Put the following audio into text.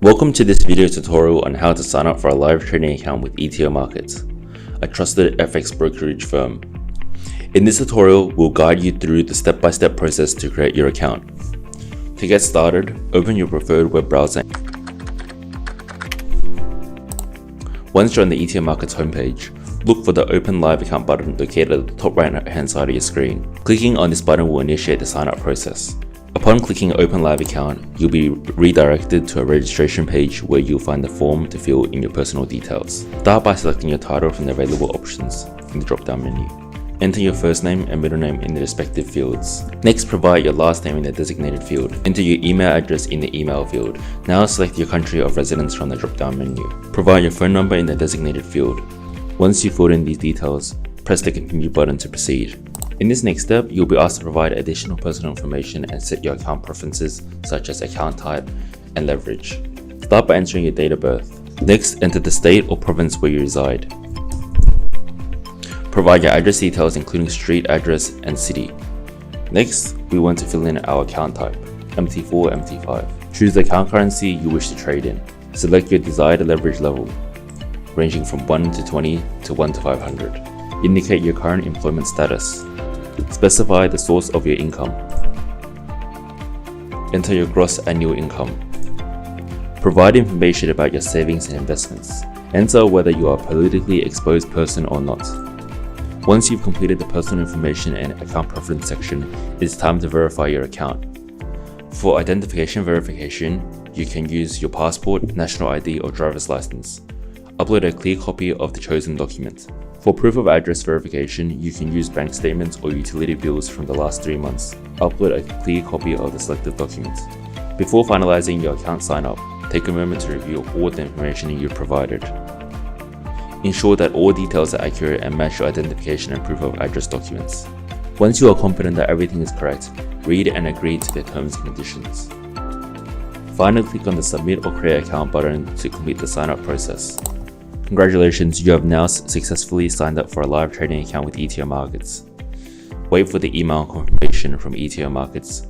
Welcome to this video tutorial on how to sign up for a live trading account with ETO Markets, a trusted FX brokerage firm. In this tutorial, we'll guide you through the step-by-step process to create your account. To get started, open your preferred web browser. Once you're on the ETO Markets homepage, look for the Open Live Account button located at the top right-hand side of your screen. Clicking on this button will initiate the sign-up process. Upon clicking Open Live Account, you'll be redirected to a registration page where you'll find the form to fill in your personal details. Start by selecting your title from the available options in the drop-down menu. Enter your first name and middle name in the respective fields. Next, provide your last name in the designated field. Enter your email address in the email field. Now select your country of residence from the drop-down menu. Provide your phone number in the designated field. Once you've filled in these details, press the Continue button to proceed. In this next step, you'll be asked to provide additional personal information and set your account preferences such as account type and leverage. Start by entering your date of birth. Next, enter the state or province where you reside. Provide your address details including street address and city. Next, we want to fill in our account type, MT4, MT5. Choose the account currency you wish to trade in. Select your desired leverage level, ranging from 1 to 20 to 1 to 500. Indicate your current employment status. Specify the source of your income. Enter your gross annual income. Provide information about your savings and investments. Enter whether you are a politically exposed person or not. Once you've completed the personal information and account preference section, it's time to verify your account. For identification verification, you can use your passport, national ID, or driver's license. Upload a clear copy of the chosen document. For proof of address verification, you can use bank statements or utility bills from the last 3 months. Upload a clear copy of the selected document. Before finalizing your account sign-up, take a moment to review all the information you've provided. Ensure that all details are accurate and match your identification and proof of address documents. Once you are confident that everything is correct, read and agree to the terms and conditions. Finally, click on the Submit or Create Account button to complete the sign-up process. Congratulations, you have now successfully signed up for a live trading account with ETO Markets. Wait for the email confirmation from ETO Markets